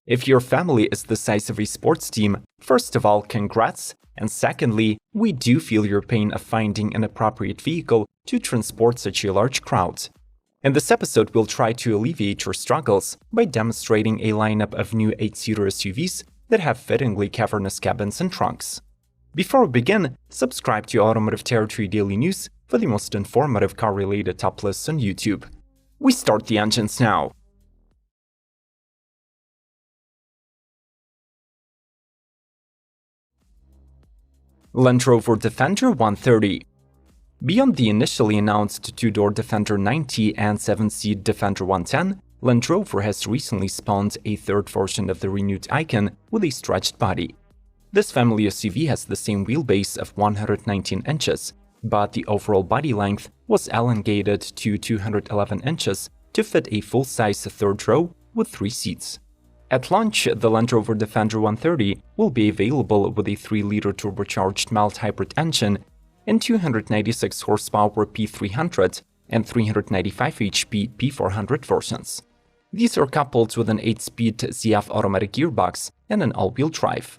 If your family is the size of a sports team, first of all, congrats, and secondly, we do feel your pain of finding an appropriate vehicle to transport such a large crowd. In this episode, we'll try to alleviate your struggles by demonstrating a lineup of new 8-seater SUVs that have fittingly cavernous cabins and trunks. Before we begin, subscribe to Automotive Territory Daily News for the most informative car-related top lists on YouTube. We start the engines now. Land Rover Defender 130. Beyond the initially announced two-door Defender 90 and 7-seat Defender 110, Land Rover has recently spawned a third version of the renewed icon with a stretched body. This family SUV has the same wheelbase of 119 inches, but the overall body length was elongated to 211 inches to fit a full-size third row with 3 seats. At launch, the Land Rover Defender 130 will be available with a 3-liter turbocharged mild hybrid engine and 296 horsepower P300 and 395 HP P400 versions. These are coupled with an 8-speed ZF automatic gearbox and an all-wheel drive.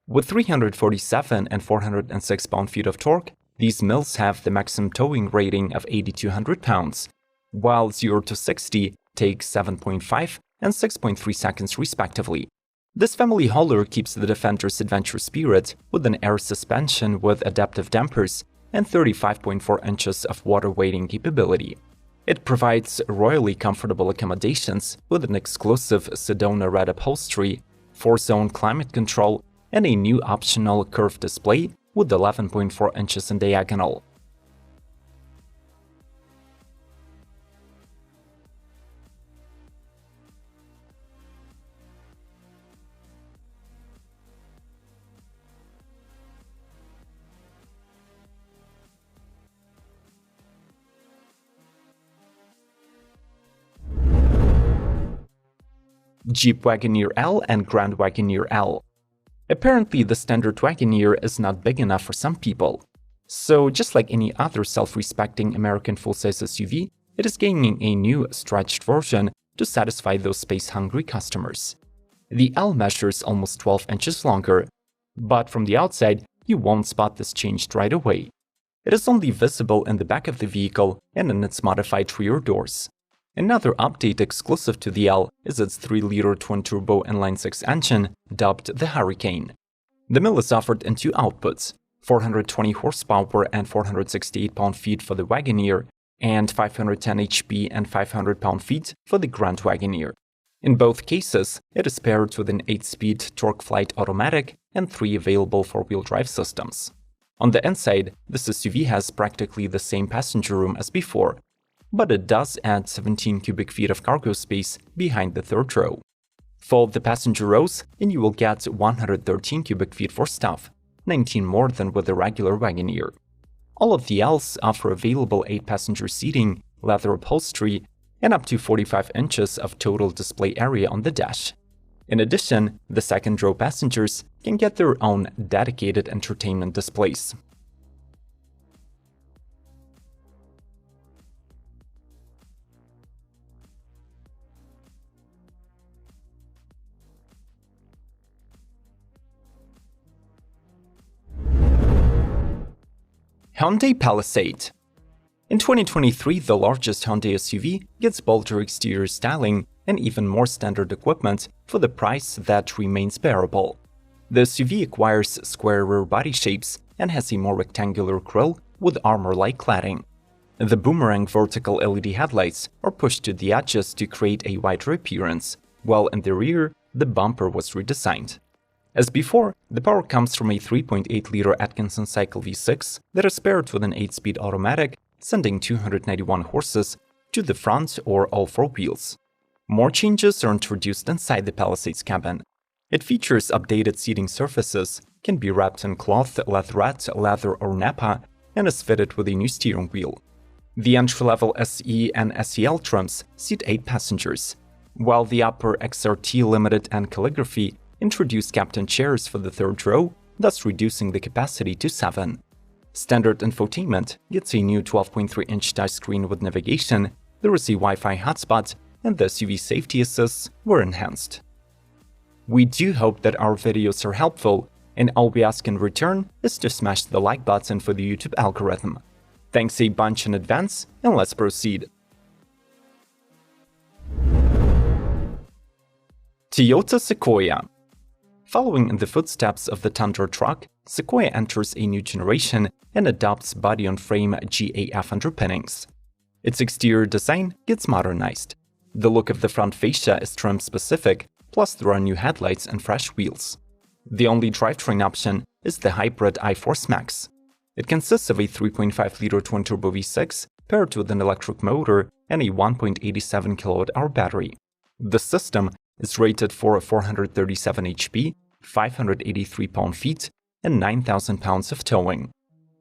With 347 and 406 pound-feet of torque, these mills have the maximum towing rating of 8,200 pounds, while 0 to 60 takes 7.5 and 6.3 seconds respectively. This family hauler keeps the Defender's adventure spirit with an air suspension with adaptive dampers and 35.4 inches of water weighting capability. It provides royally comfortable accommodations with an exclusive Sedona red upholstery, 4-zone climate control, and a new optional curved display with 11.4 inches in diagonal. Jeep Wagoneer L and Grand Wagoneer L. Apparently, the standard Wagoneer is not big enough for some people. So, just like any other self-respecting American full-size SUV, it is gaining a new stretched version to satisfy those space-hungry customers. The L measures almost 12 inches longer, but from the outside, you won't spot this change right away. It is only visible in the back of the vehicle and in its modified rear doors. Another update exclusive to the L is its 3-liter twin-turbo inline-6 engine, dubbed the Hurricane. The mill is offered in 2 outputs, 420 horsepower and 468 pound-feet for the Wagoneer, and 510 HP and 500 pound-feet for the Grand Wagoneer. In both cases, it is paired with an 8-speed TorqueFlite automatic and 3 available 4-wheel drive systems. On the inside, this SUV has practically the same passenger room as before, but it does add 17 cubic feet of cargo space behind the third row. Fold the passenger rows and you will get 113 cubic feet for stuff, 19 more than with the regular Wagoneer. All of the Ls offer available 8-passenger seating, leather upholstery, and up to 45 inches of total display area on the dash. In addition, the second-row passengers can get their own dedicated entertainment displays. Hyundai Palisade. In 2023, the largest Hyundai SUV gets bolder exterior styling and even more standard equipment for the price that remains bearable. The SUV acquires square rear body shapes and has a more rectangular grille with armor-like cladding. The boomerang vertical LED headlights are pushed to the edges to create a wider appearance, while in the rear, the bumper was redesigned. As before, the power comes from a 3.8-liter Atkinson Cycle V6 that is paired with an 8-speed automatic, sending 291 horses to the front or all 4 wheels. More changes are introduced inside the Palisade's cabin. It features updated seating surfaces, can be wrapped in cloth, leatherette, leather or nappa, and is fitted with a new steering wheel. The entry-level SE and SEL trims seat 8 passengers, while the upper XRT Limited and Calligraphy introduced captain chairs for the third row, thus reducing the capacity to 7. Standard infotainment gets a new 12.3-inch touchscreen with navigation, there is a Wi-Fi hotspot, and the SUV safety assists were enhanced. We do hope that our videos are helpful, and all we ask in return is to smash the like button for the YouTube algorithm. Thanks a bunch in advance, and let's proceed. Toyota Sequoia. Following in the footsteps of the Tundra truck, Sequoia enters a new generation and adopts body-on-frame GAF underpinnings. Its exterior design gets modernized. The look of the front fascia is trim-specific, plus there are new headlights and fresh wheels. The only drivetrain option is the hybrid iForce Max. It consists of a 3.5-liter twin-turbo V6 paired with an electric motor and a 1.87 kWh battery. The system is rated for 437 HP, 583 pound-feet, and 9,000 pounds of towing.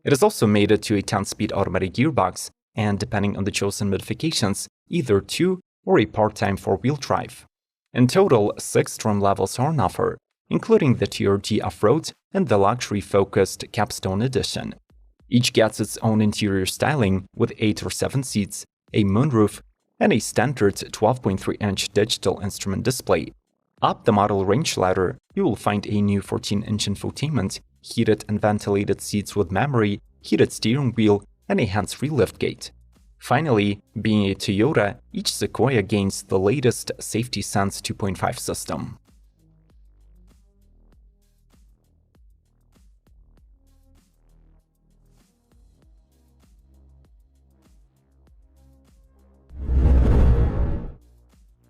It is also mated to a 10-speed automatic gearbox and, depending on the chosen modifications, either 2 or a part-time 4-wheel drive. In total, 6 trim levels are on offer, including the TRD Off-Road and the luxury-focused Capstone Edition. Each gets its own interior styling with 8 or 7 seats, a moonroof, and a standard 12.3-inch digital instrument display. Up the model range ladder, you will find a new 14-inch infotainment, heated and ventilated seats with memory, heated steering wheel, and a hands-free liftgate. Finally, being a Toyota, each Sequoia gains the latest Safety Sense 2.5 system.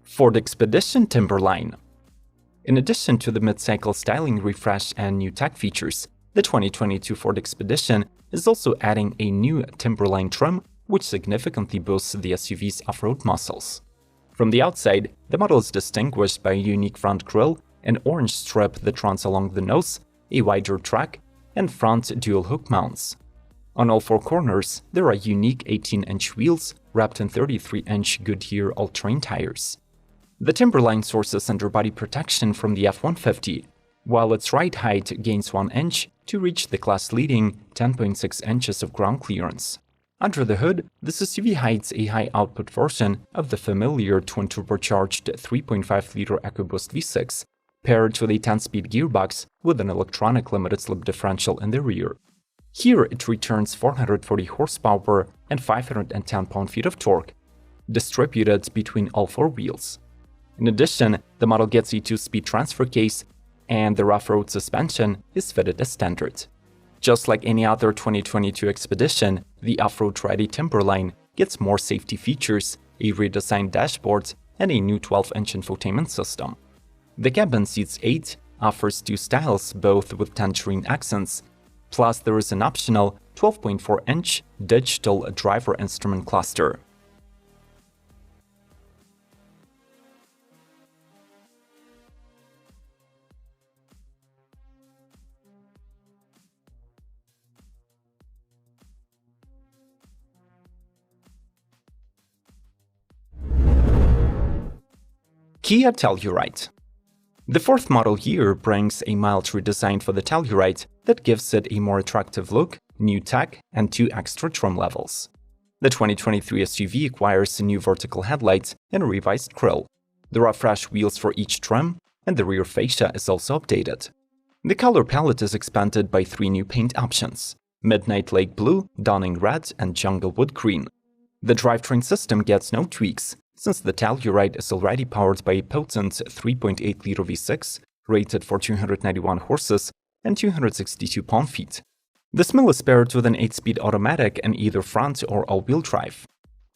Ford Expedition Timberline. In addition to the mid-cycle styling refresh and new tech features, the 2022 Ford Expedition is also adding a new Timberline trim, which significantly boosts the SUV's off-road muscles. From the outside, the model is distinguished by a unique front grille, an orange strip that runs along the nose, a wider track, and front dual-hook mounts. On all 4 corners, there are unique 18-inch wheels wrapped in 33-inch Goodyear all-terrain tires. The Timberline sources underbody protection from the F-150, while its ride height gains 1 inch to reach the class-leading 10.6 inches of ground clearance. Under the hood, this SUV hides a high-output version of the familiar twin-turbocharged 3.5-liter EcoBoost V6, paired with a 10-speed gearbox with an electronic limited-slip differential in the rear. Here it returns 440 horsepower and 510 pound-feet of torque, distributed between all 4 wheels. In addition, the model gets a 2-speed transfer case, and the off-road suspension is fitted as standard. Just like any other 2022 Expedition, the off-road-ready Timberline gets more safety features, a redesigned dashboard, and a new 12-inch infotainment system. The cabin seats 8, offers 2 styles, both with tangerine accents, plus there is an optional 12.4-inch digital driver instrument cluster. Kia Telluride. The 4th model year brings a mild redesign for the Telluride that gives it a more attractive look, new tech, and 2 extra trim levels. The 2023 SUV acquires new vertical headlights and a revised grille. There are fresh wheels for each trim, and the rear fascia is also updated. The color palette is expanded by 3 new paint options: Midnight Lake Blue, Dawning Red, and Junglewood Green. The drivetrain system gets no tweaks, since the Telluride is already powered by a potent 3.8-liter V6 rated for 291 horses and 262 pound-feet. This mill is paired with an 8-speed automatic in either front or all-wheel drive.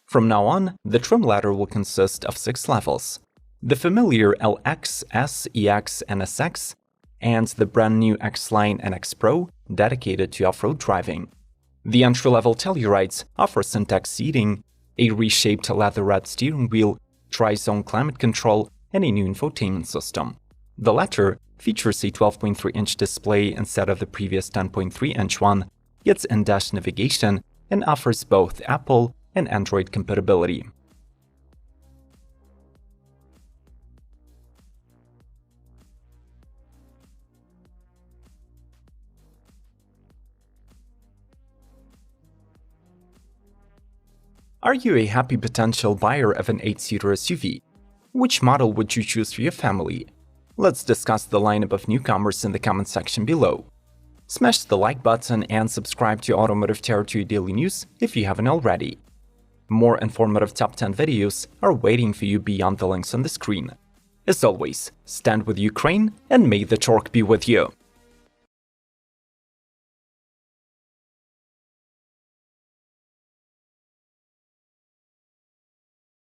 From now on, the trim ladder will consist of 6 levels: the familiar LX, S, EX, and SX, and the brand new X-Line and X Pro dedicated to off-road driving. The entry-level Tellurides offer Syntex seating, a reshaped leather-wrapped steering wheel, tri-zone climate control, and a new infotainment system. The latter features a 12.3-inch display instead of the previous 10.3-inch one, gets in-dash navigation, and offers both Apple and Android compatibility. Are you a happy potential buyer of an 8-seater SUV? Which model would you choose for your family? Let's discuss the lineup of newcomers in the comment section below. Smash the like button and subscribe to Automotive Territory Daily News if you haven't already. More informative top 10 videos are waiting for you beyond the links on the screen. As always, stand with Ukraine and may the torque be with you.